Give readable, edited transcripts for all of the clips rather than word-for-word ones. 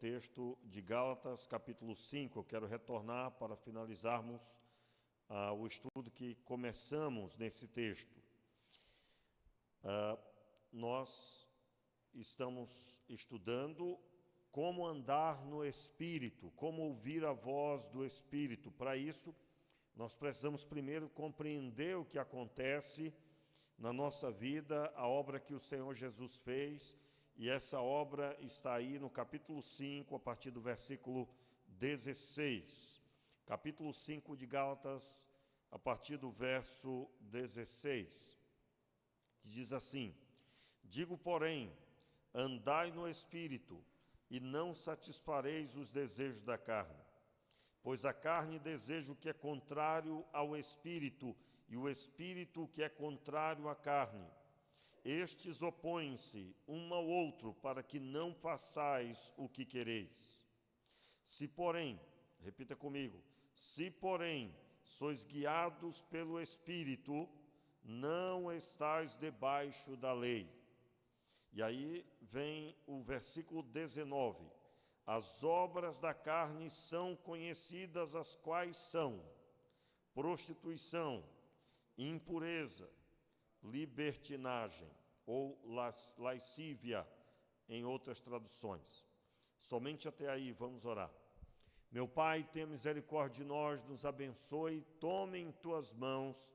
texto de Gálatas, capítulo 5. Eu quero retornar para finalizarmos o estudo que começamos nesse texto. Nós estamos estudando como andar no Espírito, como ouvir a voz do Espírito. Para isso, nós precisamos primeiro compreender o que acontece na nossa vida, a obra que o Senhor Jesus fez, e essa obra está aí no capítulo 5, a partir do versículo 16. Capítulo 5 de Gálatas, a partir do verso 16, que diz assim: Digo, porém, andai no Espírito, e não satisfareis os desejos da carne. Pois a carne deseja o que é contrário ao Espírito, e o Espírito o que é contrário à carne. Estes opõem-se um ao outro, para que não façais o que quereis. Se, porém, repita comigo, se, porém, sois guiados pelo Espírito, não estais debaixo da lei. E aí vem o versículo 19. As obras da carne são conhecidas, as quais são prostituição, impureza, libertinagem ou lascívia, em outras traduções. Somente até aí, vamos orar. Meu Pai, tenha misericórdia de nós, nos abençoe, tome em tuas mãos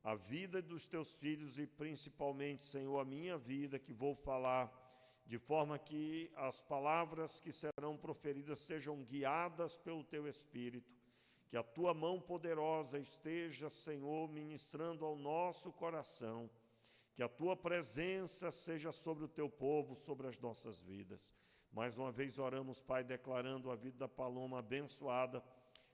a vida dos teus filhos e principalmente, Senhor, a minha vida, que vou falar, de forma que as palavras que serão proferidas sejam guiadas pelo teu Espírito, que a tua mão poderosa esteja, Senhor, ministrando ao nosso coração, que a tua presença seja sobre o teu povo, sobre as nossas vidas. Mais uma vez oramos, Pai, declarando a vida da Paloma abençoada,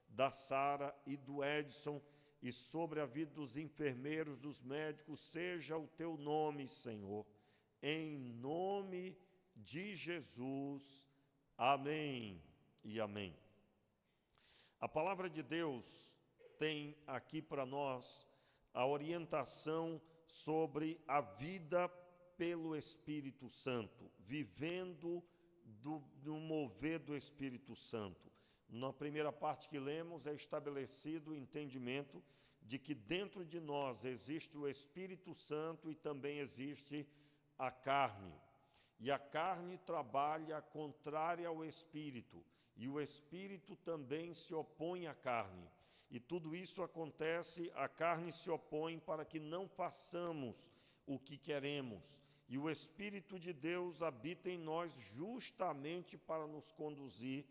da Sara e do Edson, e sobre a vida dos enfermeiros, dos médicos, seja o teu nome, Senhor, em nome de Jesus. Amém e amém. A palavra de Deus tem aqui para nós a orientação sobre a vida pelo Espírito Santo, vivendo no mover do Espírito Santo. Na primeira parte que lemos é estabelecido o entendimento de que dentro de nós existe o Espírito Santo e também existe a carne. E a carne trabalha contrária ao Espírito, e o Espírito também se opõe à carne. E tudo isso acontece, a carne se opõe para que não façamos o que queremos. E o Espírito de Deus habita em nós justamente para nos conduzir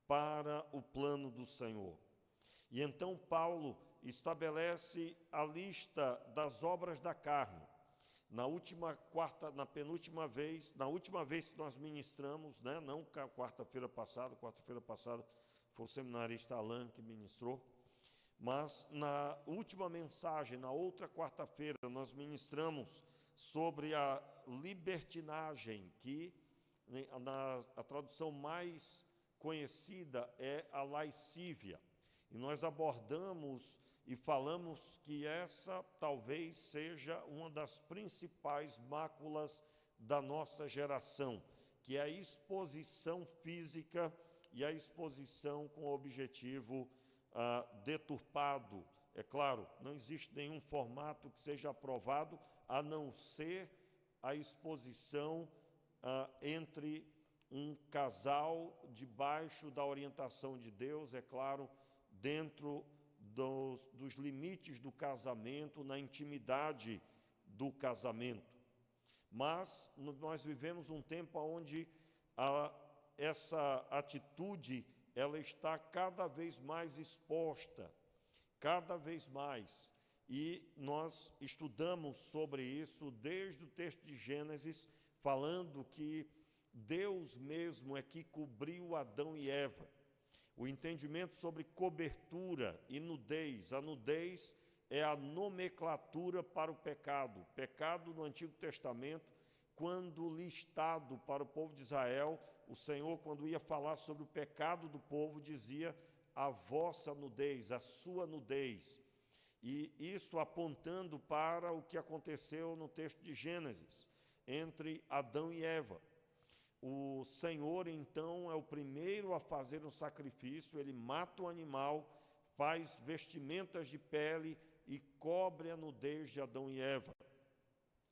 para o plano do Senhor. E então Paulo estabelece a lista das obras da carne. Na última vez que nós ministramos, né, não quarta-feira passada foi o seminarista Alain que ministrou, mas na última mensagem, na outra quarta-feira, nós ministramos sobre a libertinagem, que a tradução mais conhecida é a lascívia. E nós abordamos e falamos que essa talvez seja uma das principais máculas da nossa geração, que é a exposição física e a exposição com objetivo deturpado. É claro, não existe nenhum formato que seja aprovado, a não ser a exposição entre um casal debaixo da orientação de Deus, é claro, dentro dos limites do casamento, na intimidade do casamento. Mas nós vivemos um tempo onde essa atitude ela está cada vez mais exposta, cada vez mais. E nós estudamos sobre isso desde o texto de Gênesis, falando que Deus mesmo é que cobriu Adão e Eva. O entendimento sobre cobertura e nudez. A nudez é a nomenclatura para o pecado. O pecado no Antigo Testamento, quando listado para o povo de Israel, o Senhor, quando ia falar sobre o pecado do povo, dizia a vossa nudez, a sua nudez. E isso apontando para o que aconteceu no texto de Gênesis, entre Adão e Eva. o Senhor, então, é o primeiro a fazer um sacrifício, ele mata o animal, faz vestimentas de pele e cobre a nudez de Adão e Eva.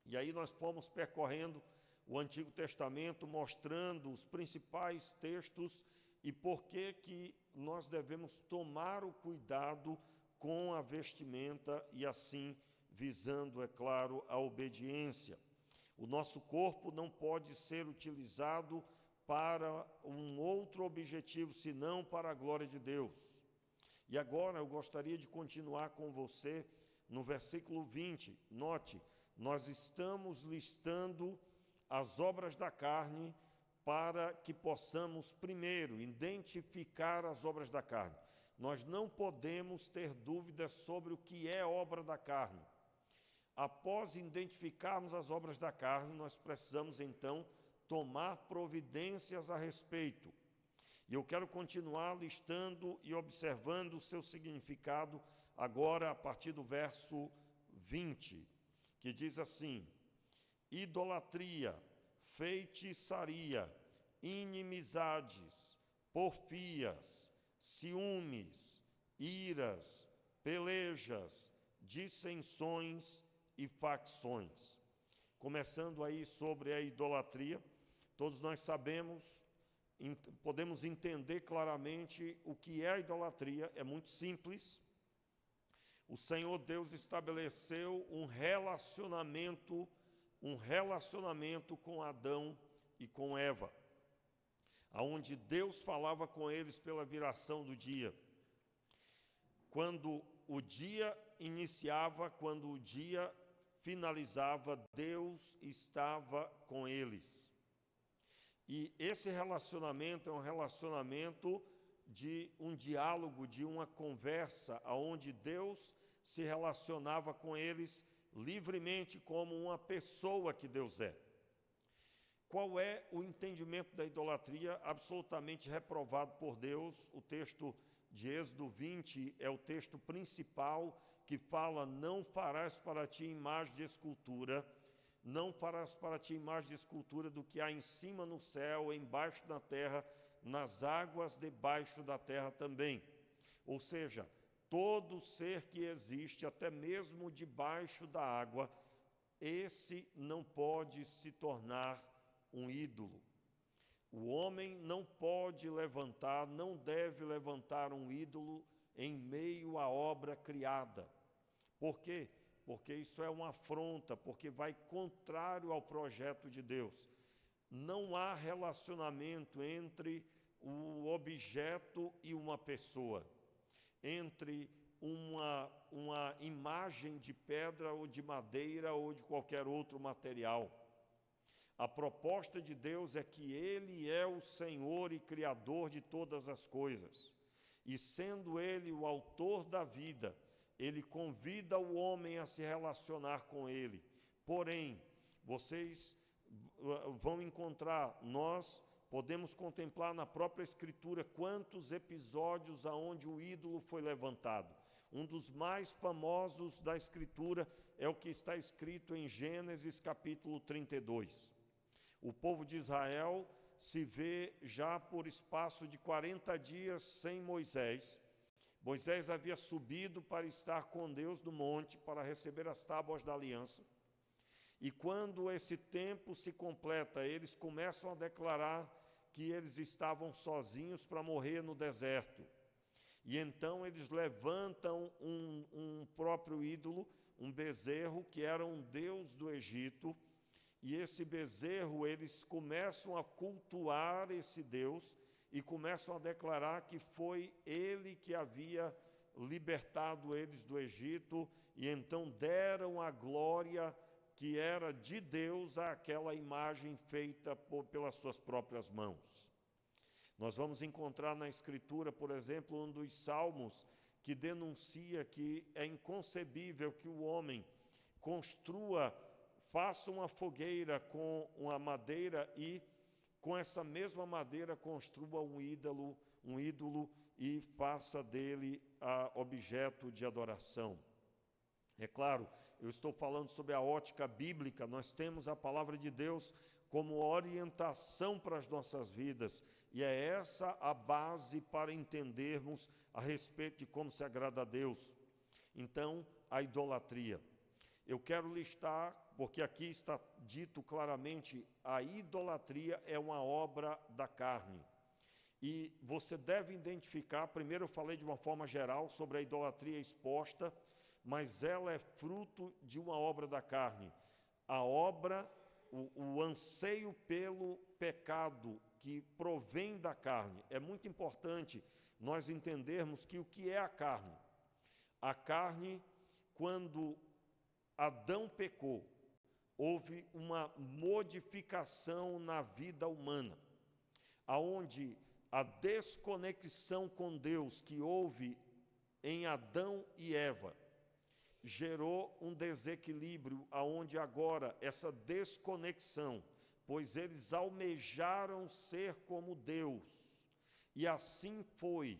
E aí nós fomos percorrendo o Antigo Testamento, mostrando os principais textos e por que nós devemos tomar o cuidado com a vestimenta e assim visando, é claro, a obediência. O nosso corpo não pode ser utilizado para um outro objetivo, senão para a glória de Deus. E agora eu gostaria de continuar com você no versículo 20. Note, nós estamos listando as obras da carne para que possamos, primeiro, identificar as obras da carne. Nós não podemos ter dúvidas sobre o que é obra da carne. Após identificarmos as obras da carne, nós precisamos, então, tomar providências a respeito. E eu quero continuar listando e observando o seu significado agora a partir do verso 20, que diz assim: idolatria, feitiçaria, inimizades, porfias, ciúmes, iras, pelejas, dissensões e facções. Começando aí sobre a idolatria, todos nós sabemos, podemos entender claramente o que é a idolatria, é muito simples. O Senhor Deus estabeleceu um relacionamento com Adão e com Eva, aonde Deus falava com eles pela viração do dia. Quando o dia iniciava, quando o dia finalizava, Deus estava com eles. E esse relacionamento é um relacionamento de um diálogo, de uma conversa, onde Deus se relacionava com eles livremente como uma pessoa que Deus é. Qual é o entendimento da idolatria? Absolutamente reprovado por Deus. O texto de Êxodo 20 é o texto principal que fala: não farás para ti imagem de escultura, não farás para ti imagem de escultura do que há em cima no céu, embaixo na terra, nas águas debaixo da terra também. Ou seja, todo ser que existe, até mesmo debaixo da água, esse não pode se tornar um ídolo. O homem não pode levantar, não deve levantar um ídolo em meio à obra criada. Por quê? Porque isso é uma afronta, porque vai contrário ao projeto de Deus. Não há relacionamento entre o objeto e uma pessoa, entre uma imagem de pedra ou de madeira ou de qualquer outro material. A proposta de Deus é que Ele é o Senhor e Criador de todas as coisas. E sendo Ele o autor da vida, Ele convida o homem a se relacionar com Ele. Porém, vocês vão encontrar, nós podemos contemplar na própria Escritura quantos episódios aonde o ídolo foi levantado. Um dos mais famosos da Escritura é o que está escrito em Gênesis capítulo 32. O povo de Israel se vê já por espaço de 40 dias sem Moisés. Moisés havia subido para estar com Deus no monte, para receber as tábuas da aliança. E quando esse tempo se completa, eles começam a declarar que eles estavam sozinhos para morrer no deserto. E então eles levantam um próprio ídolo, um bezerro, que era um deus do Egito. E esse bezerro, eles começam a cultuar esse Deus e começam a declarar que foi ele que havia libertado eles do Egito, e então deram a glória que era de Deus àquela imagem feita pelas suas próprias mãos. Nós vamos encontrar na Escritura, por exemplo, um dos salmos que denuncia que é inconcebível que o homem faça uma fogueira com uma madeira e com essa mesma madeira construa um ídolo e faça dele objeto de adoração. É claro, eu estou falando sobre a ótica bíblica. Nós temos a palavra de Deus como orientação para as nossas vidas, e é essa a base para entendermos a respeito de como se agrada a Deus. Então, a idolatria. Eu quero listar, porque aqui está dito claramente, a idolatria é uma obra da carne. E você deve identificar, primeiro eu falei de uma forma geral sobre a idolatria exposta, mas ela é fruto de uma obra da carne. A obra, o anseio pelo pecado que provém da carne. É muito importante nós entendermos que o que é a carne? A carne, quando Adão pecou, houve uma modificação na vida humana, aonde a desconexão com Deus que houve em Adão e Eva gerou um desequilíbrio, aonde agora essa desconexão, pois eles almejaram ser como Deus, e assim foi.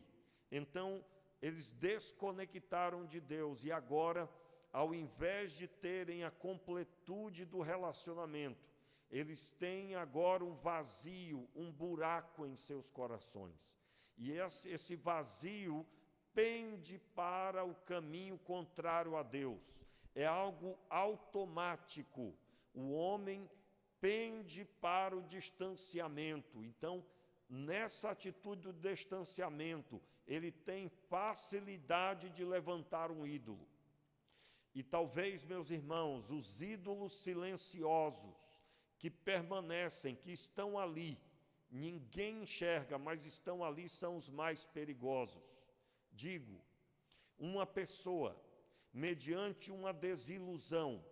Então, eles desconectaram de Deus, e agora, ao invés de terem a completude do relacionamento, eles têm agora um vazio, um buraco em seus corações. E esse vazio pende para o caminho contrário a Deus. É algo automático. O homem pende para o distanciamento. Então, nessa atitude do distanciamento, ele tem facilidade de levantar um ídolo. E talvez, meus irmãos, os ídolos silenciosos que permanecem, que estão ali, ninguém enxerga, mas estão ali, são os mais perigosos. Digo, uma pessoa, mediante uma desilusão,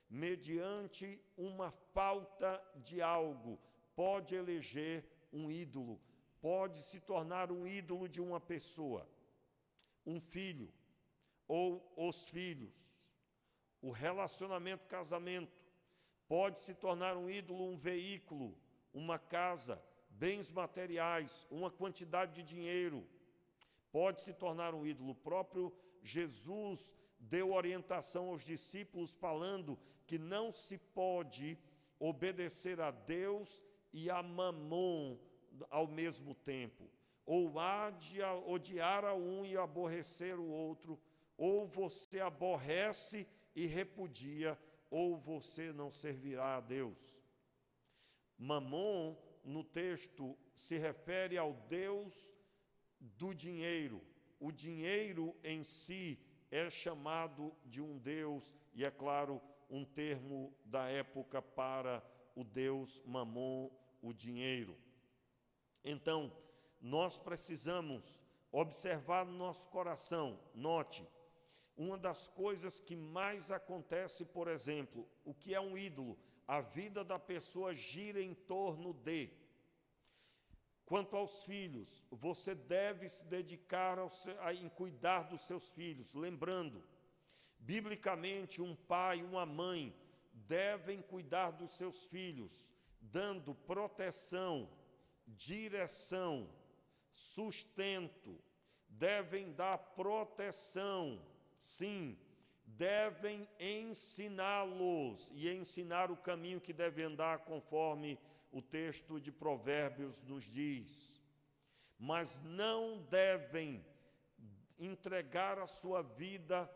mediante uma falta de algo, pode eleger um ídolo, pode se tornar um ídolo de uma pessoa, um filho, ou os filhos, o relacionamento, casamento, pode se tornar um ídolo, um veículo, uma casa, bens materiais, uma quantidade de dinheiro, pode se tornar um ídolo. O próprio Jesus deu orientação aos discípulos falando que não se pode obedecer a Deus e a Mamon ao mesmo tempo. Ou há de odiar a um e aborrecer o outro, ou você aborrece e repudia, ou você não servirá a Deus. Mamon, no texto, se refere ao Deus do dinheiro. O dinheiro em si é chamado de um Deus, e é claro, um termo da época para o Deus Mamon, o dinheiro. Então, nós precisamos observar no nosso coração. Note, uma das coisas que mais acontece, por exemplo, o que é um ídolo? A vida da pessoa gira em torno de. Quanto aos filhos, você deve se dedicar em cuidar dos seus filhos. Lembrando, biblicamente, um pai e uma mãe devem cuidar dos seus filhos, dando proteção, direção, sustento, devem dar proteção, sim, devem ensiná-los e ensinar o caminho que deve andar conforme o texto de Provérbios nos diz. Mas não devem entregar a sua vida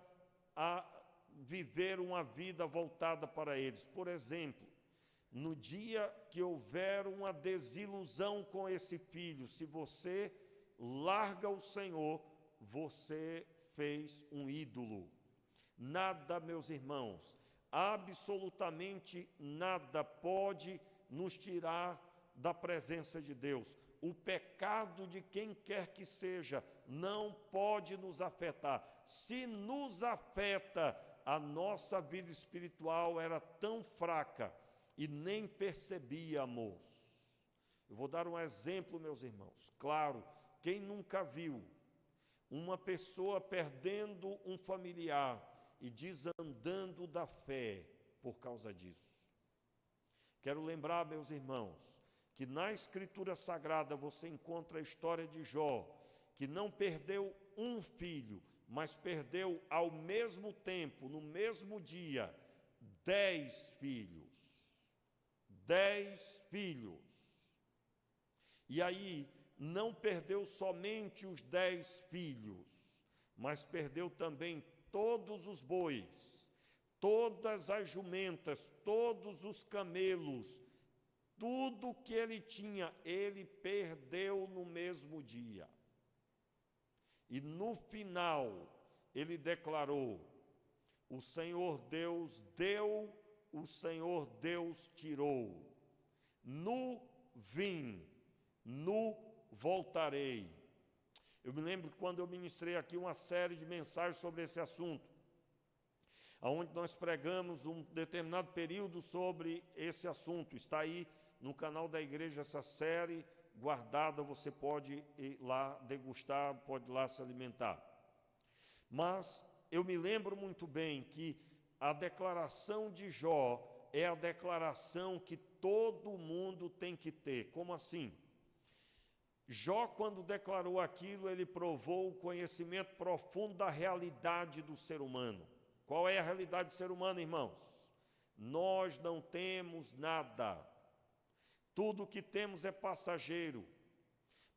a viver uma vida voltada para eles. Por exemplo, no dia que houver uma desilusão com esse filho, se você larga o Senhor, você fez um ídolo. Nada, meus irmãos, absolutamente nada pode nos tirar da presença de Deus. O pecado de quem quer que seja não pode nos afetar. Se nos afeta, a nossa vida espiritual era tão fraca e nem percebíamos. Eu vou dar um exemplo, meus irmãos. Claro, quem nunca viu uma pessoa perdendo um familiar e desandando da fé por causa disso? Quero lembrar, meus irmãos, que na Escritura Sagrada você encontra a história de Jó, que não perdeu um filho, mas perdeu ao mesmo tempo, no mesmo dia, 10 filhos. 10 filhos. E aí, não perdeu somente os 10 filhos, mas perdeu também todos os bois, todas as jumentas, todos os camelos, tudo que ele tinha, ele perdeu no mesmo dia. E no final, ele declarou: o Senhor Deus deu, o Senhor Deus tirou. Nu vim, nu voltarei. Eu me lembro quando eu ministrei aqui uma série de mensagens sobre esse assunto, onde nós pregamos um determinado período sobre esse assunto. Está aí no canal da igreja essa série guardada, você pode ir lá degustar, pode ir lá se alimentar. Mas eu me lembro muito bem que a declaração de Jó é a declaração que todo mundo tem que ter. Como assim? Jó, quando declarou aquilo, ele provou o conhecimento profundo da realidade do ser humano. Qual é a realidade do ser humano, irmãos? Nós não temos nada. Tudo o que temos é passageiro.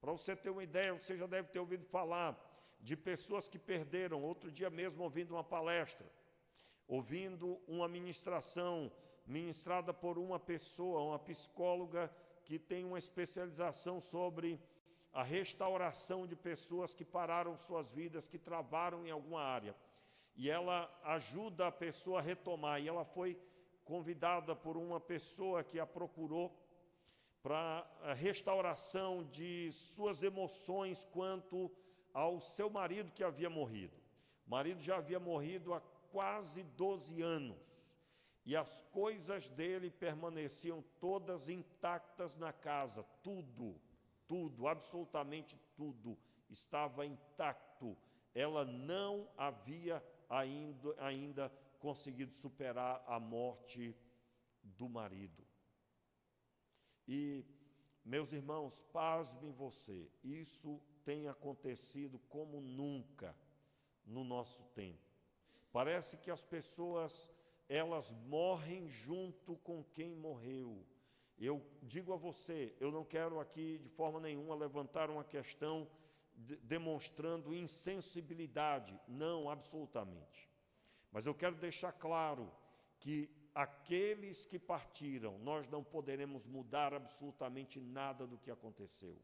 Para você ter uma ideia, você já deve ter ouvido falar de pessoas que perderam. Outro dia mesmo, ouvindo uma palestra, ouvindo uma ministração ministrada por uma pessoa, uma psicóloga que tem uma especialização sobre a restauração de pessoas que pararam suas vidas, que travaram em alguma área. E ela ajuda a pessoa a retomar. E ela foi convidada por uma pessoa que a procurou para a restauração de suas emoções quanto ao seu marido que havia morrido. O marido já havia morrido há quase 12 anos. E as coisas dele permaneciam todas intactas na casa. Tudo, absolutamente tudo estava intacto. Ela não havia ainda conseguido superar a morte do marido. E, meus irmãos, pasmem você, isso tem acontecido como nunca no nosso tempo. Parece que as pessoas, elas morrem junto com quem morreu. Eu digo a você, eu não quero aqui de forma nenhuma levantar uma questão demonstrando insensibilidade, não, absolutamente. Mas eu quero deixar claro que aqueles que partiram, nós não poderemos mudar absolutamente nada do que aconteceu.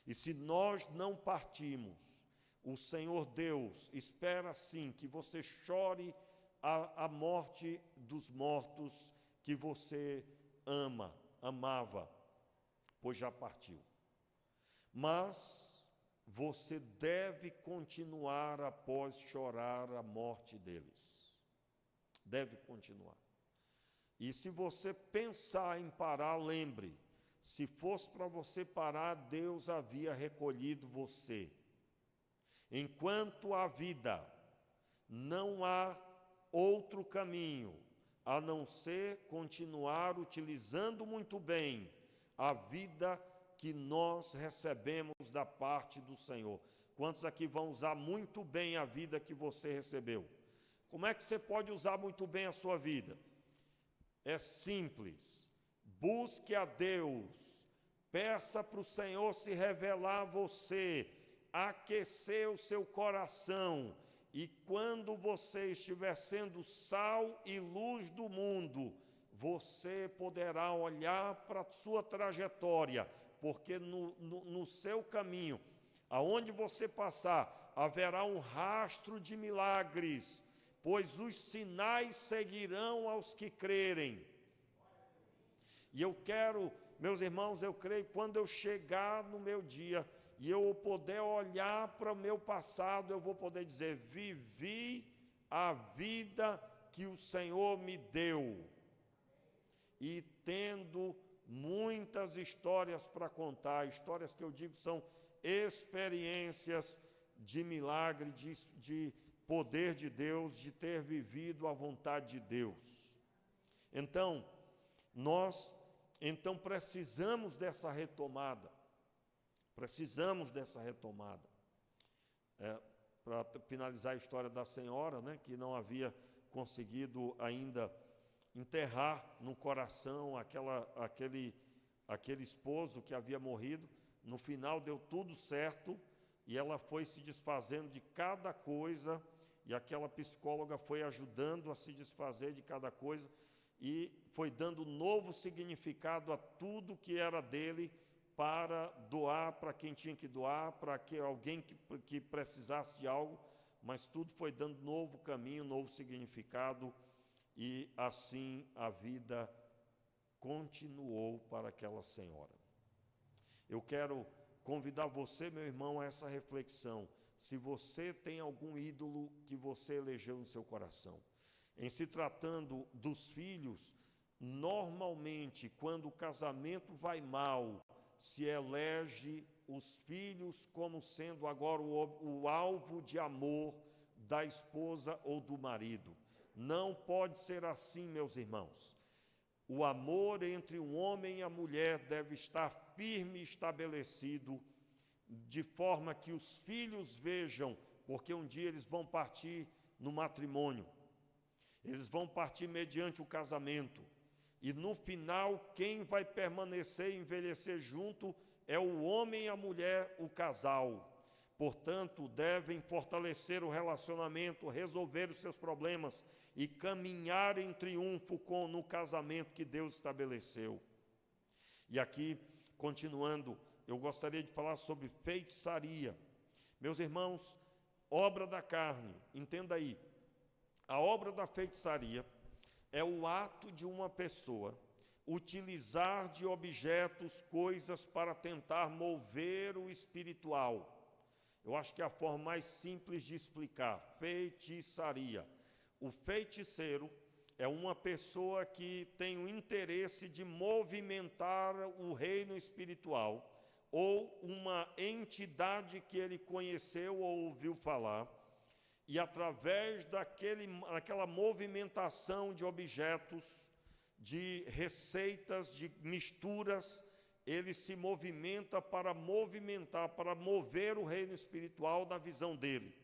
E se nós não partimos, o Senhor Deus espera sim que você chore a morte dos mortos que você amava, pois já partiu. Mas você deve continuar após chorar a morte deles. Deve continuar. E se você pensar em parar, lembre, se fosse para você parar, Deus havia recolhido você. Enquanto há vida, não há outro caminho, a não ser continuar utilizando muito bem a vida que nós recebemos da parte do Senhor. Quantos aqui vão usar muito bem a vida que você recebeu? Como é que você pode usar muito bem a sua vida? É simples. Busque a Deus, peça para o Senhor se revelar a você, aquecer o seu coração, e quando você estiver sendo sal e luz do mundo, você poderá olhar para a sua trajetória, porque no seu caminho, aonde você passar, haverá um rastro de milagres, pois os sinais seguirão aos que crerem. E eu quero, meus irmãos, eu creio, quando eu chegar no meu dia, e eu poder olhar para o meu passado, eu vou poder dizer, vivi a vida que o Senhor me deu. E tendo muitas histórias para contar, histórias que eu digo são experiências de milagre, de poder de Deus, de ter vivido a vontade de Deus. Então, nós precisamos dessa retomada. Precisamos dessa retomada. Para finalizar a história da senhora, né, que não havia conseguido ainda enterrar no coração aquele esposo que havia morrido. No final deu tudo certo e ela foi se desfazendo de cada coisa, e aquela psicóloga foi ajudando a se desfazer de cada coisa e foi dando novo significado a tudo que era dele, para doar para quem tinha que doar, para que alguém que precisasse de algo, mas tudo foi dando novo caminho, novo significado, e assim a vida continuou para aquela senhora. Eu quero convidar você, meu irmão, a essa reflexão. Se você tem algum ídolo que você elegeu no seu coração. Em se tratando dos filhos, normalmente, quando o casamento vai mal, se elege os filhos como sendo agora o alvo de amor da esposa ou do marido. Não pode ser assim, meus irmãos. O amor entre um homem e a mulher deve estar firme e estabelecido, de forma que os filhos vejam, porque um dia eles vão partir no matrimônio, eles vão partir mediante o casamento, e no final quem vai permanecer e envelhecer junto é o homem e a mulher, o casal. Portanto, devem fortalecer o relacionamento, resolver os seus problemas e caminhar em triunfo no casamento que Deus estabeleceu. E aqui, continuando, eu gostaria de falar sobre feitiçaria. Meus irmãos, obra da carne, entenda aí, a obra da feitiçaria é o ato de uma pessoa utilizar de objetos, coisas para tentar mover o espiritual. Eu acho que é a forma mais simples de explicar, feitiçaria. O feiticeiro é uma pessoa que tem o interesse de movimentar o reino espiritual, ou uma entidade que ele conheceu ou ouviu falar, e através daquela movimentação de objetos, de receitas, de misturas, ele se movimenta para mover o reino espiritual na visão dele.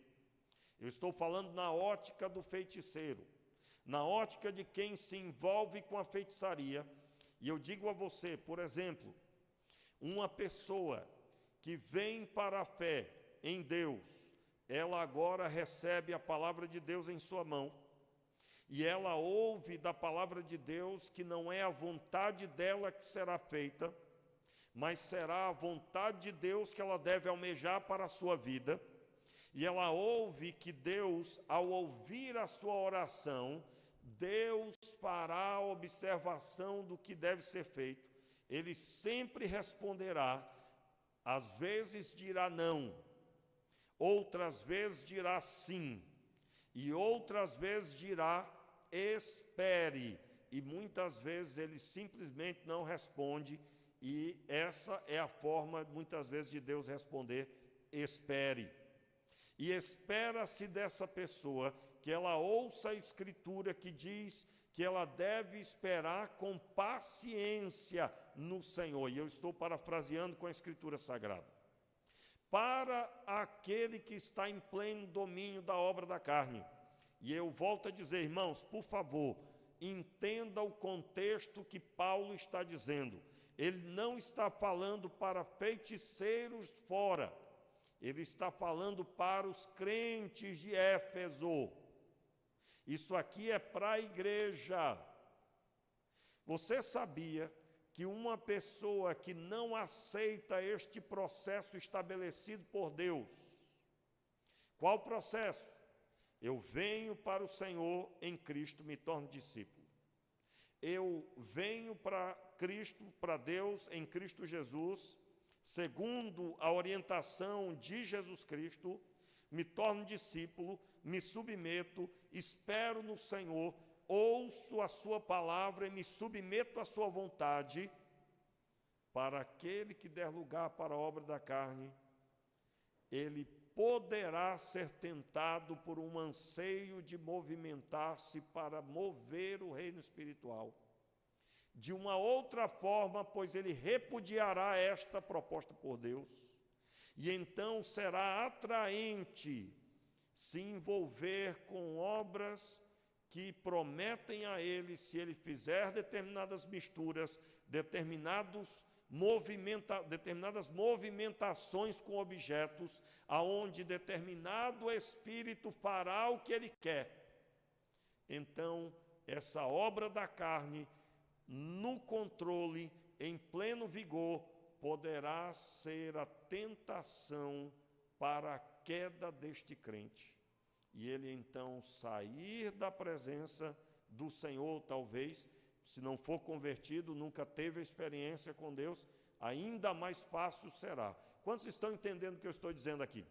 Eu estou falando na ótica do feiticeiro, na ótica de quem se envolve com a feitiçaria. E eu digo a você, por exemplo, uma pessoa que vem para a fé em Deus, ela agora recebe a palavra de Deus em sua mão, e ela ouve da palavra de Deus que não é a vontade dela que será feita, mas será a vontade de Deus que ela deve almejar para a sua vida. E ela ouve que Deus, ao ouvir a sua oração, Deus fará a observação do que deve ser feito. Ele sempre responderá, às vezes dirá não, outras vezes dirá sim, e outras vezes dirá espere, e muitas vezes ele simplesmente não responde, e essa é a forma, muitas vezes, de Deus responder, espere. E espera-se dessa pessoa que ela ouça a Escritura que diz que ela deve esperar com paciência no Senhor. E eu estou parafraseando com a Escritura Sagrada. Para aquele que está em pleno domínio da obra da carne. E eu volto a dizer, irmãos, por favor, entenda o contexto que Paulo está dizendo. Ele não está falando para feiticeiros fora. Ele está falando para os crentes de Éfeso. Isso aqui é para a igreja. Você sabia que uma pessoa que não aceita este processo estabelecido por Deus, qual processo? Eu venho para o Senhor em Cristo, me torno discípulo. Eu venho para Cristo, para Deus em Cristo Jesus, segundo a orientação de Jesus Cristo, me torno discípulo, me submeto, espero no Senhor, ouço a sua palavra e me submeto à sua vontade. Para aquele que der lugar para a obra da carne, ele poderá ser tentado por um anseio de movimentar-se para mover o reino espiritual. De uma outra forma, pois ele repudiará esta proposta por Deus, e então será atraente se envolver com obras que prometem a ele, se ele fizer determinadas misturas, determinadas movimentações com objetos, aonde determinado espírito fará o que ele quer. Então, essa obra da carne, no controle, em pleno vigor, poderá ser a tentação para a queda deste crente. E ele então sair da presença do Senhor, talvez, se não for convertido, nunca teve experiência com Deus, ainda mais fácil será. Quantos estão entendendo o que eu estou dizendo aqui?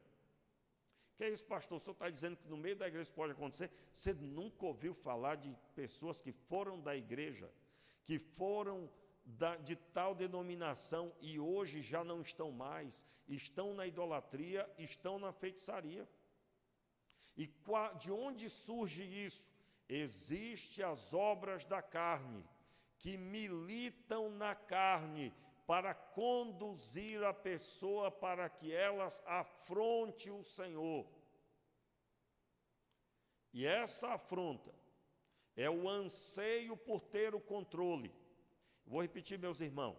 Que é isso, pastor? O senhor está dizendo que no meio da igreja pode acontecer? Você nunca ouviu falar de pessoas que foram da igreja, que foram de tal denominação e hoje já não estão mais, estão na idolatria, estão na feitiçaria? E de onde surge isso? Existem as obras da carne, que militam na carne, para conduzir a pessoa para que elas afronte o Senhor. E essa afronta é o anseio por ter o controle. Vou repetir, meus irmãos,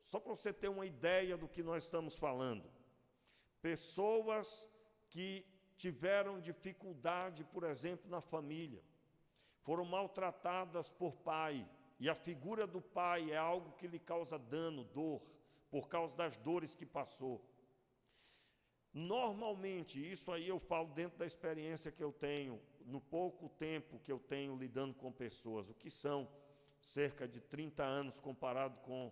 só para você ter uma ideia do que nós estamos falando. Pessoas que tiveram dificuldade, por exemplo, na família, foram maltratadas por pai, e a figura do pai é algo que lhe causa dano, dor, por causa das dores que passou. Normalmente, isso aí eu falo dentro da experiência que eu tenho, no pouco tempo que eu tenho lidando com pessoas, o que são cerca de 30 anos comparado com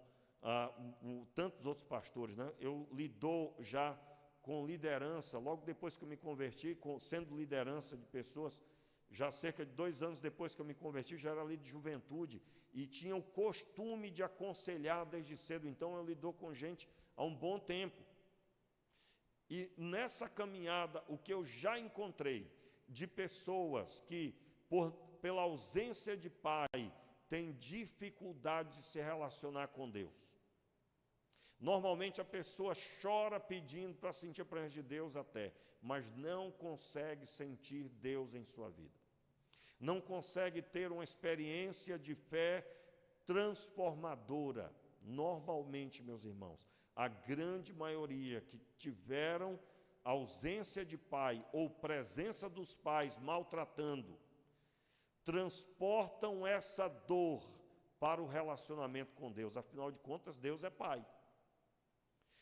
tantos outros pastores, né? Eu lido já com liderança, logo depois que eu me converti, sendo liderança de pessoas, já cerca de 2 anos depois que eu me converti, já era líder de juventude, e tinha o costume de aconselhar desde cedo, então eu lido com gente há um bom tempo. E nessa caminhada, o que eu já encontrei de pessoas que, pela ausência de pai, têm dificuldade de se relacionar com Deus. Normalmente a pessoa chora pedindo para sentir a presença de Deus até, mas não consegue sentir Deus em sua vida. Não consegue ter uma experiência de fé transformadora. Normalmente, meus irmãos, a grande maioria que tiveram ausência de pai ou presença dos pais maltratando, transportam essa dor para o relacionamento com Deus. Afinal de contas, Deus é pai.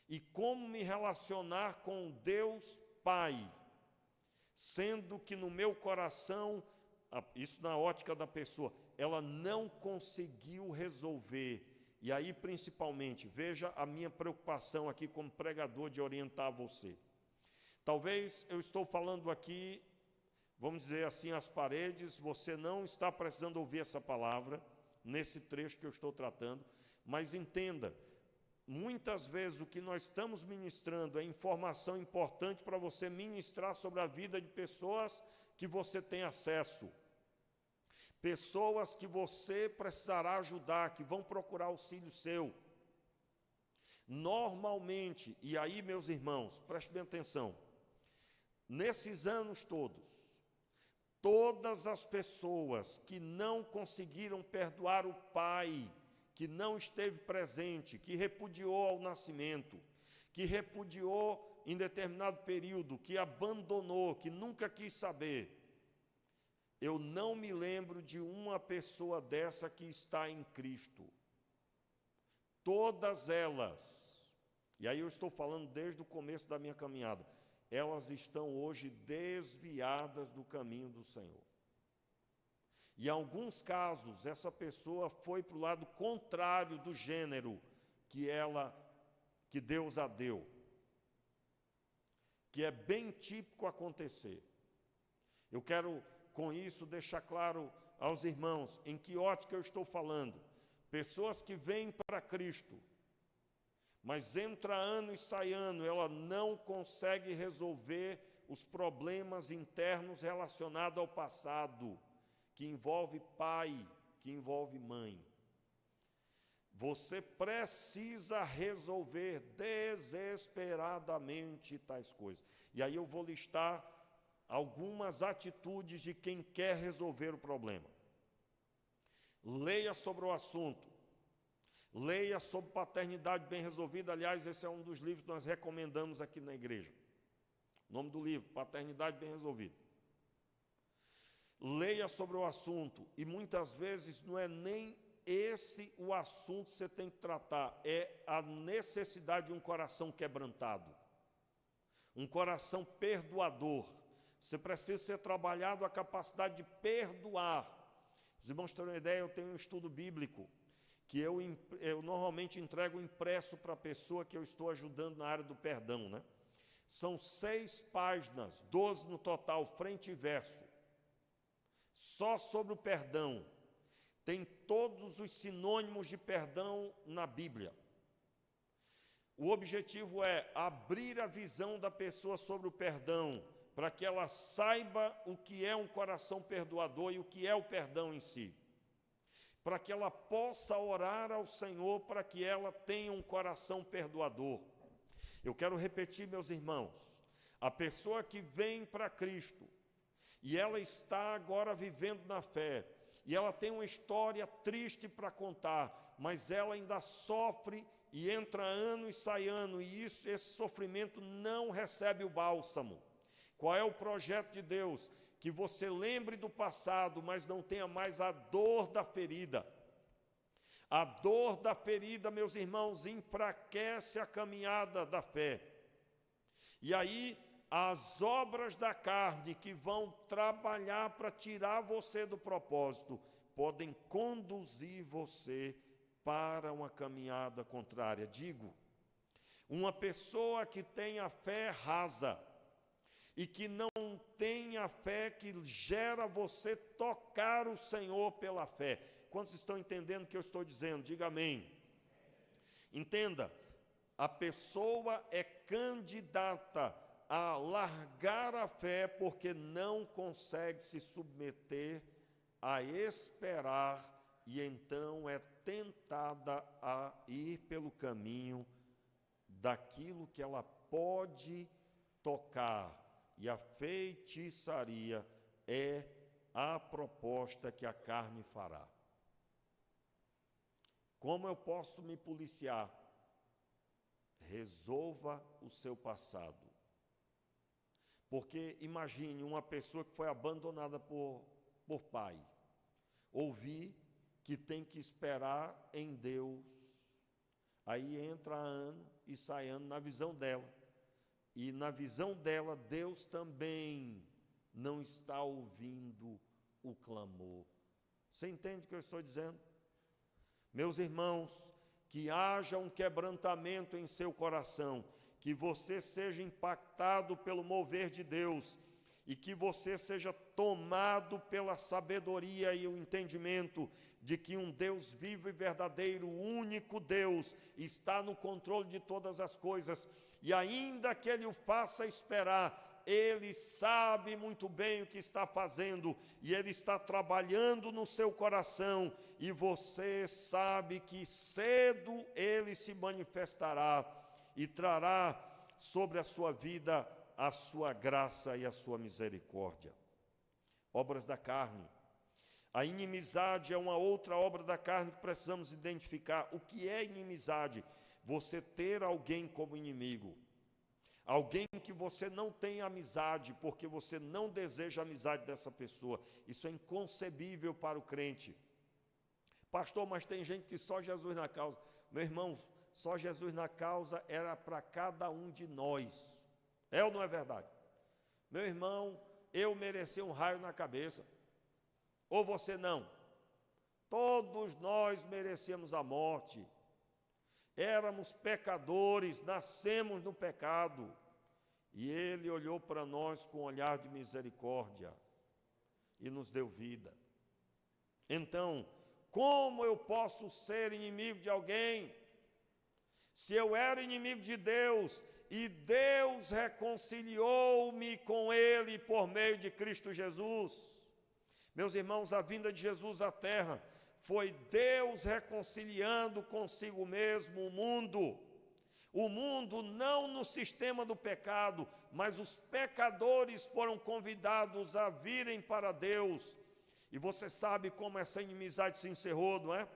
E como me relacionar com Deus Pai, sendo que no meu coração, isso na ótica da pessoa, ela não conseguiu resolver. E aí, principalmente, veja a minha preocupação aqui como pregador de orientar você. Talvez eu estou falando aqui, vamos dizer assim, às paredes, você não está precisando ouvir essa palavra, nesse trecho que eu estou tratando, mas entenda, muitas vezes o que nós estamos ministrando é informação importante para você ministrar sobre a vida de pessoas que você tem acesso. Pessoas que você precisará ajudar, que vão procurar auxílio seu. Normalmente, e aí, meus irmãos, prestem bem atenção, nesses anos todos, todas as pessoas que não conseguiram perdoar o pai, que não esteve presente, que repudiou ao nascimento, que repudiou em determinado período, que abandonou, que nunca quis saber, eu não me lembro de uma pessoa dessa que está em Cristo. Todas elas, e aí eu estou falando desde o começo da minha caminhada, elas estão hoje desviadas do caminho do Senhor. E em alguns casos, essa pessoa foi para o lado contrário do gênero que Deus a deu, que é bem típico acontecer. Eu quero, com isso, deixar claro aos irmãos em que ótica eu estou falando. Pessoas que vêm para Cristo, mas entra ano e sai ano, ela não consegue resolver os problemas internos relacionados ao passado, que envolve pai, que envolve mãe. Você precisa resolver desesperadamente tais coisas. E aí eu vou listar algumas atitudes de quem quer resolver o problema. Leia sobre o assunto. Leia sobre paternidade bem resolvida. Aliás, esse é um dos livros que nós recomendamos aqui na igreja. O nome do livro, Paternidade Bem Resolvida. Leia sobre o assunto. E muitas vezes não é nem esse o assunto que você tem que tratar, é a necessidade de um coração quebrantado. Um coração perdoador. Você precisa ser trabalhado a capacidade de perdoar. Os irmãos terem uma ideia, eu tenho um estudo bíblico que eu normalmente entrego impresso para a pessoa que eu estou ajudando na área do perdão, né? São 6 páginas, 12 no total, frente e verso, só sobre o perdão. Tem todos os sinônimos de perdão na Bíblia. O objetivo é abrir a visão da pessoa sobre o perdão, para que ela saiba o que é um coração perdoador e o que é o perdão em si. Para que ela possa orar ao Senhor, para que ela tenha um coração perdoador. Eu quero repetir, meus irmãos, a pessoa que vem para Cristo, e ela está agora vivendo na fé, e ela tem uma história triste para contar, mas ela ainda sofre e entra ano e sai ano, e esse sofrimento não recebe o bálsamo. Qual é o projeto de Deus? Que você lembre do passado, mas não tenha mais a dor da ferida. A dor da ferida, meus irmãos, enfraquece a caminhada da fé. E aí, as obras da carne que vão trabalhar para tirar você do propósito, podem conduzir você para uma caminhada contrária. Digo, uma pessoa que tem a fé rasa, e que não tem a fé que gera você tocar o Senhor pela fé. Quantos estão entendendo o que eu estou dizendo? Diga amém. Entenda, a pessoa é candidata a largar a fé porque não consegue se submeter a esperar e então é tentada a ir pelo caminho daquilo que ela pode tocar. E a feitiçaria é a proposta que a carne fará. Como eu posso me policiar? Resolva o seu passado. Porque imagine uma pessoa que foi abandonada por pai. Ouvir que tem que esperar em Deus. Aí entra ano e sai ano na visão dela. E na visão dela, Deus também não está ouvindo o clamor. Você entende o que eu estou dizendo? Meus irmãos, que haja um quebrantamento em seu coração, que você seja impactado pelo mover de Deus e que você seja tomado pela sabedoria e o entendimento de que um Deus vivo e verdadeiro, o único Deus, está no controle de todas as coisas. E ainda que Ele o faça esperar, Ele sabe muito bem o que está fazendo, e Ele está trabalhando no seu coração, e você sabe que cedo Ele se manifestará, e trará sobre a sua vida a sua graça e a sua misericórdia. Obras da carne. A inimizade é uma outra obra da carne que precisamos identificar. O que é inimizade? Você ter alguém como inimigo, alguém que você não tem amizade, porque você não deseja a amizade dessa pessoa. Isso é inconcebível para o crente. Pastor, mas tem gente que só Jesus na causa. Meu irmão, só Jesus na causa era para cada um de nós. É ou não é verdade? Meu irmão, eu mereci um raio na cabeça. Ou você não? Todos nós merecemos a morte. Éramos pecadores, nascemos no pecado, e Ele olhou para nós com um olhar de misericórdia e nos deu vida. Então, como eu posso ser inimigo de alguém, se eu era inimigo de Deus, e Deus reconciliou-me com Ele por meio de Cristo Jesus? Meus irmãos, a vinda de Jesus à terra foi Deus reconciliando consigo mesmo o mundo. O mundo não no sistema do pecado, mas os pecadores foram convidados a virem para Deus. E você sabe como essa inimizade se encerrou, não é?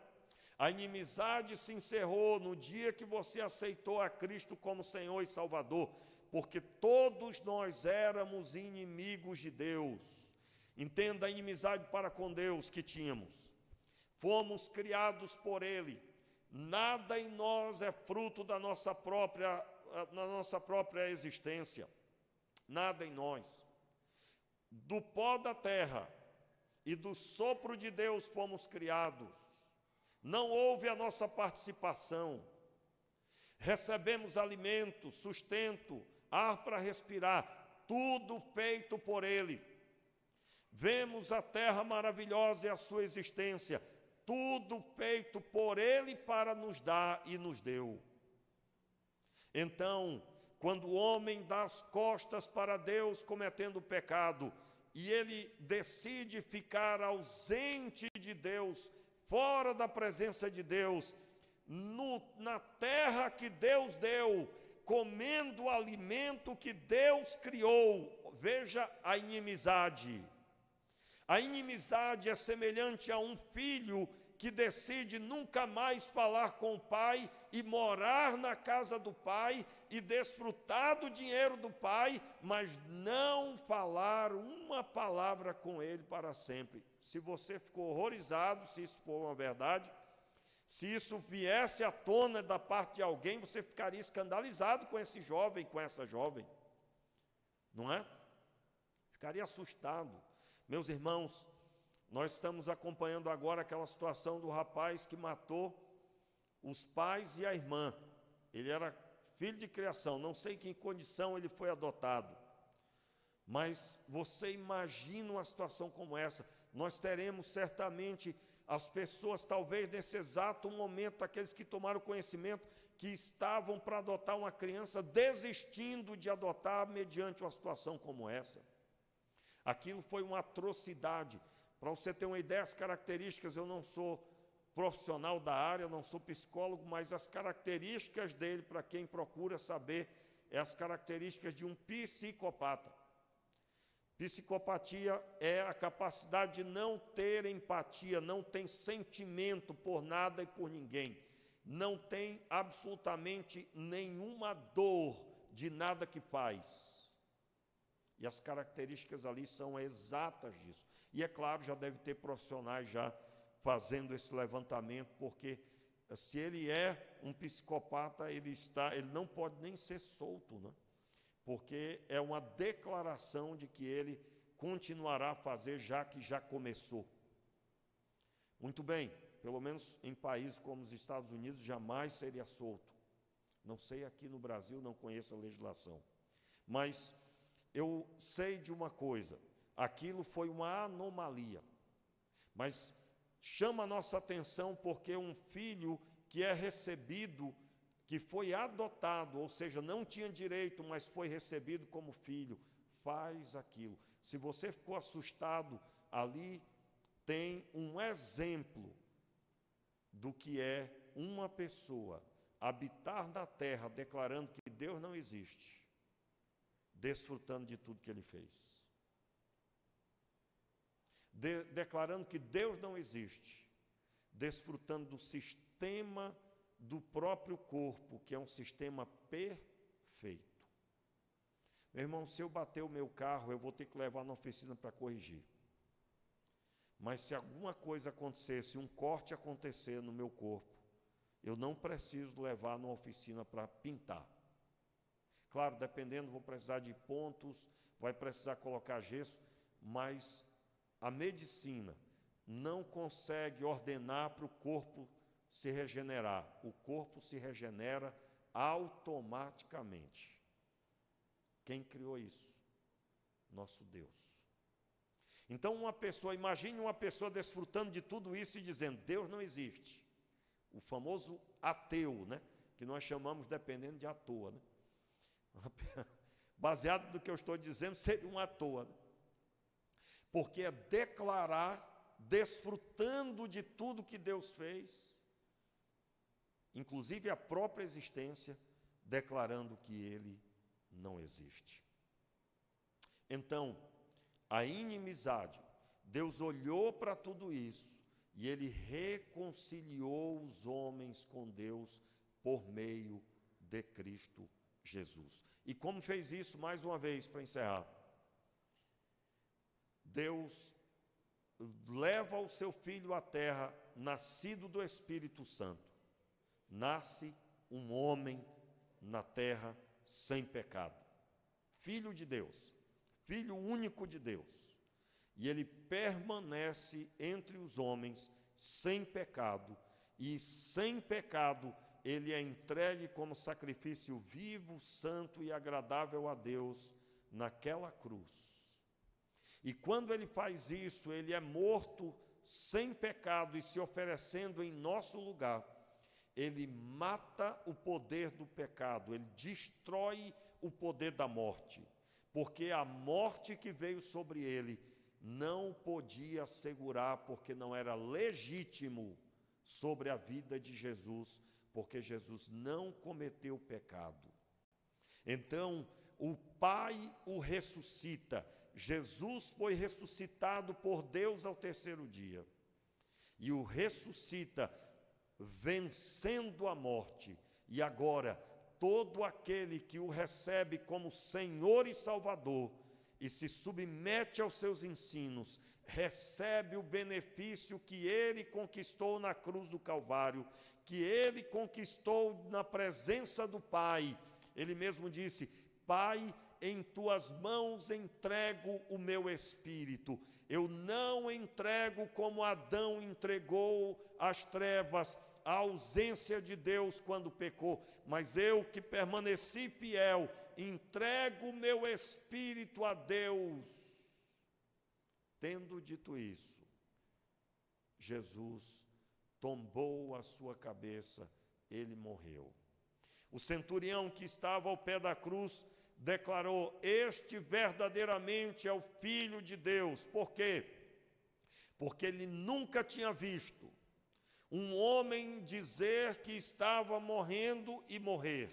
A inimizade se encerrou no dia que você aceitou a Cristo como Senhor e Salvador, porque todos nós éramos inimigos de Deus. Entenda a inimizade para com Deus que tínhamos. Fomos criados por Ele. Nada em nós é fruto da nossa própria existência. Nada em nós. Do pó da terra e do sopro de Deus fomos criados. Não houve a nossa participação. Recebemos alimento, sustento, ar para respirar, tudo feito por Ele. Vemos a terra maravilhosa e a sua existência, tudo feito por Ele para nos dar e nos deu. Então, quando o homem dá as costas para Deus cometendo pecado, e ele decide ficar ausente de Deus, fora da presença de Deus, na terra que Deus deu, comendo o alimento que Deus criou. Veja a inimizade. A inimizade é semelhante a um filho que decide nunca mais falar com o pai e morar na casa do pai e desfrutar do dinheiro do pai, mas não falar uma palavra com ele para sempre. Se você ficou horrorizado, se isso for uma verdade, se isso viesse à tona da parte de alguém, você ficaria escandalizado com esse jovem, com essa jovem, não é? Ficaria assustado. Meus irmãos, nós estamos acompanhando agora aquela situação do rapaz que matou os pais e a irmã. Ele era filho de criação, não sei em que condição ele foi adotado. Mas você imagina uma situação como essa. Nós teremos certamente as pessoas, talvez nesse exato momento, aqueles que tomaram conhecimento, que estavam para adotar uma criança, desistindo de adotar mediante uma situação como essa. Aquilo foi uma atrocidade. Para você ter uma ideia, as características, eu não sou profissional da área, não sou psicólogo, mas as características dele, para quem procura saber, é as características de um psicopata. Psicopatia é a capacidade de não ter empatia, não tem sentimento por nada e por ninguém. Não tem absolutamente nenhuma dor de nada que faz. E as características ali são exatas disso. E é claro, já deve ter profissionais já fazendo esse levantamento, porque se ele é um psicopata, ele não pode nem ser solto, né? Porque é uma declaração de que ele continuará a fazer, já que já começou. Muito bem, pelo menos em países como os Estados Unidos, jamais seria solto. Não sei aqui no Brasil, não conheço a legislação. Mas eu sei de uma coisa, aquilo foi uma anomalia. Mas chama a nossa atenção porque um filho que é recebido, que foi adotado, ou seja, não tinha direito, mas foi recebido como filho, faz aquilo. Se você ficou assustado, ali tem um exemplo do que é uma pessoa habitar na terra declarando que Deus não existe, desfrutando de tudo que ele fez. Declarando que Deus não existe, desfrutando do sistema do próprio corpo, que é um sistema perfeito. Meu irmão, se eu bater o meu carro, eu vou ter que levar na oficina para corrigir. Mas se alguma coisa acontecer, se um corte acontecer no meu corpo, eu não preciso levar na oficina para pintar. Claro, dependendo, vou precisar de pontos, vai precisar colocar gesso, mas a medicina não consegue ordenar para o corpo se regenerar. O corpo se regenera automaticamente. Quem criou isso? Nosso Deus. Então imagine uma pessoa desfrutando de tudo isso e dizendo, Deus não existe. O famoso ateu, né? Que nós chamamos, dependendo de à toa, né? Baseado no que eu estou dizendo, seria um à toa, né? Porque é declarar, desfrutando de tudo que Deus fez, inclusive a própria existência, declarando que ele não existe. Então, a inimizade, Deus olhou para tudo isso e ele reconciliou os homens com Deus por meio de Cristo Jesus. E como fez isso, mais uma vez, para encerrar? Deus leva o seu Filho à terra, nascido do Espírito Santo. Nasce um homem na terra sem pecado. Filho de Deus, Filho único de Deus. E ele permanece entre os homens sem pecado. E sem pecado ele é entregue como sacrifício vivo, santo e agradável a Deus naquela cruz. E quando ele faz isso, ele é morto sem pecado e se oferecendo em nosso lugar. Ele mata o poder do pecado, ele destrói o poder da morte, porque a morte que veio sobre ele não podia segurar, porque não era legítimo sobre a vida de Jesus, porque Jesus não cometeu pecado. Então, o Pai o ressuscita. Jesus foi ressuscitado por Deus ao terceiro dia. E o ressuscita vencendo a morte. E agora, todo aquele que o recebe como Senhor e Salvador e se submete aos seus ensinos, recebe o benefício que ele conquistou na cruz do Calvário, que ele conquistou na presença do Pai. Ele mesmo disse: Pai, em tuas mãos entrego o meu espírito. Eu não entrego como Adão entregou às trevas, a ausência de Deus quando pecou, mas eu que permaneci fiel, entrego o meu espírito a Deus. Tendo dito isso, Jesus tombou a sua cabeça, ele morreu. O centurião que estava ao pé da cruz declarou: este verdadeiramente é o Filho de Deus. Por quê? Porque ele nunca tinha visto um homem dizer que estava morrendo e morrer,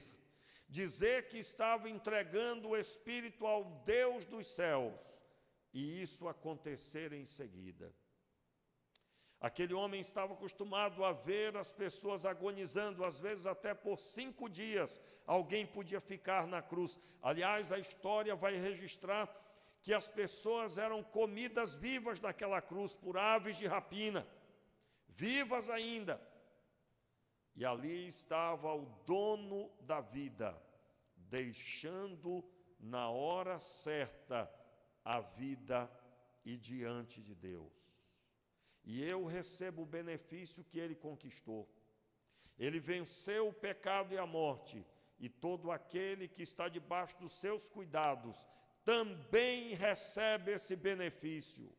dizer que estava entregando o Espírito ao Deus dos céus, e isso acontecer em seguida. Aquele homem estava acostumado a ver as pessoas agonizando, às vezes até por 5 dias, alguém podia ficar na cruz. Aliás, a história vai registrar que as pessoas eram comidas vivas naquela cruz por aves de rapina, vivas ainda. E ali estava o dono da vida, deixando na hora certa a vida e diante de Deus. E eu recebo o benefício que ele conquistou. Ele venceu o pecado e a morte, e todo aquele que está debaixo dos seus cuidados também recebe esse benefício.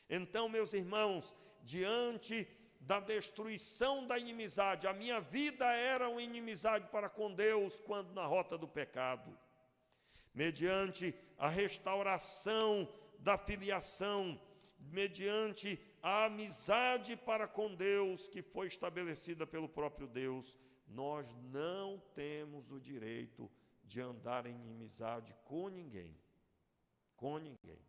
Então, meus irmãos, diante da destruição da inimizade, a minha vida era uma inimizade para com Deus quando na rota do pecado. Mediante a restauração da filiação, mediante a amizade para com Deus que foi estabelecida pelo próprio Deus, nós não temos o direito de andar em inimizade com ninguém. Com ninguém.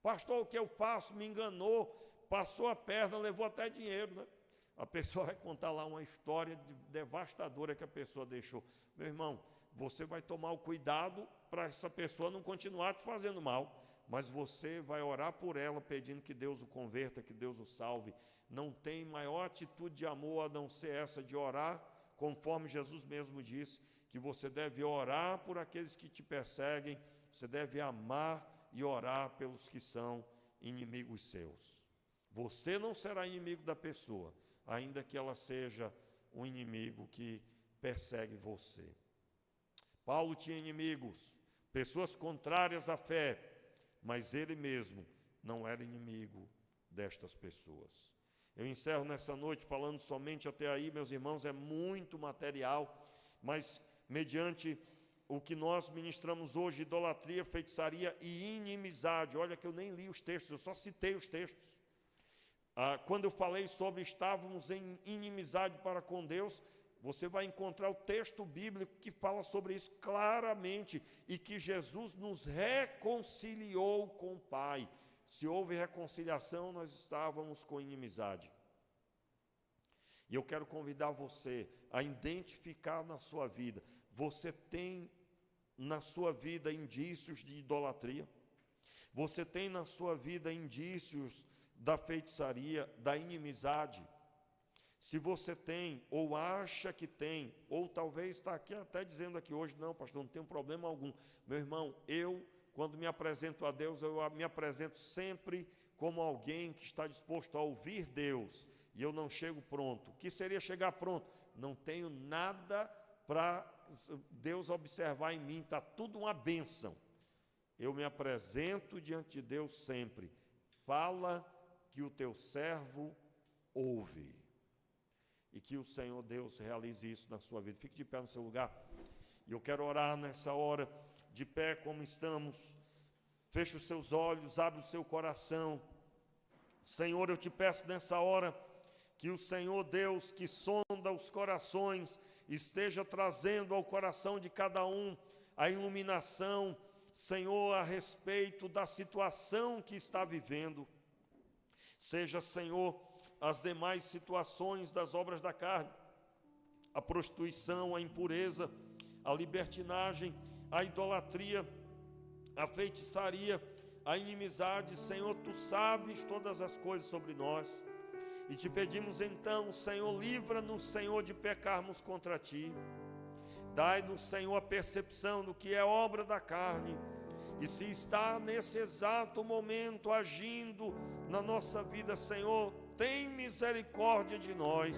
Pastor, o que eu faço? Me enganou, passou a perna, levou até dinheiro, né? A pessoa vai contar lá uma história devastadora que a pessoa deixou. Meu irmão, você vai tomar o cuidado para essa pessoa não continuar te fazendo mal, mas você vai orar por ela, pedindo que Deus o converta, que Deus o salve. Não tem maior atitude de amor a não ser essa de orar, conforme Jesus mesmo disse, que você deve orar por aqueles que te perseguem, você deve amar e orar pelos que são inimigos seus. Você não será inimigo da pessoa, ainda que ela seja um inimigo que persegue você. Paulo tinha inimigos, pessoas contrárias à fé, mas ele mesmo não era inimigo destas pessoas. Eu encerro nessa noite falando somente até aí, meus irmãos, é muito material, mas mediante o que nós ministramos hoje, idolatria, feitiçaria e inimizade. Olha que eu nem li os textos, eu só citei os textos. Quando eu falei sobre estávamos em inimizade para com Deus, Você vai encontrar o texto bíblico que fala sobre isso claramente, e que Jesus nos reconciliou com o Pai. Se houve reconciliação, nós estávamos com inimizade. E eu quero convidar você a identificar na sua vida. Você tem na sua vida indícios de idolatria? Você tem na sua vida indícios da feitiçaria, da inimizade? Se você tem, ou acha que tem, ou talvez está aqui até dizendo aqui hoje, não, pastor, não tem problema algum. Meu irmão, quando me apresento a Deus, eu me apresento sempre como alguém que está disposto a ouvir Deus, e eu não chego pronto. O que seria chegar pronto? Não tenho nada para Deus observar em mim, está tudo uma bênção. Eu me apresento diante de Deus sempre. Fala que o teu servo ouve. E que o Senhor Deus realize isso na sua vida. Fique de pé no seu lugar. E eu quero orar nessa hora, de pé como estamos. Feche os seus olhos, abre o seu coração. Senhor, eu te peço nessa hora que o Senhor Deus, que sonda os corações, esteja trazendo ao coração de cada um a iluminação, Senhor, a respeito da situação que está vivendo. Seja, Senhor, as demais situações das obras da carne, a prostituição, a impureza, a libertinagem, a idolatria, a feitiçaria, a inimizade. Senhor, Tu sabes todas as coisas sobre nós, e Te pedimos então, Senhor, livra-nos, Senhor, de pecarmos contra Ti. Dai-nos, Senhor, a percepção do que é obra da carne, e se está nesse exato momento agindo na nossa vida, Senhor, tem misericórdia de nós.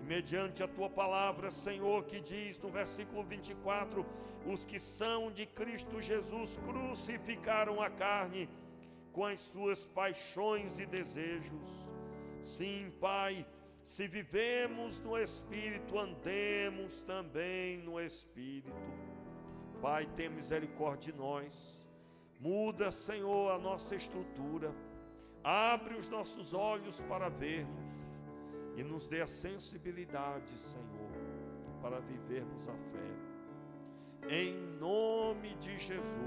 E mediante a Tua palavra, Senhor, que diz no versículo 24, os que são de Cristo Jesus crucificaram a carne com as suas paixões e desejos. Sim, Pai, se vivemos no Espírito, andemos também no Espírito. Pai, tem misericórdia de nós. Muda, Senhor, a nossa estrutura. Abre os nossos olhos para vermos e nos dê a sensibilidade, Senhor, para vivermos a fé. Em nome de Jesus.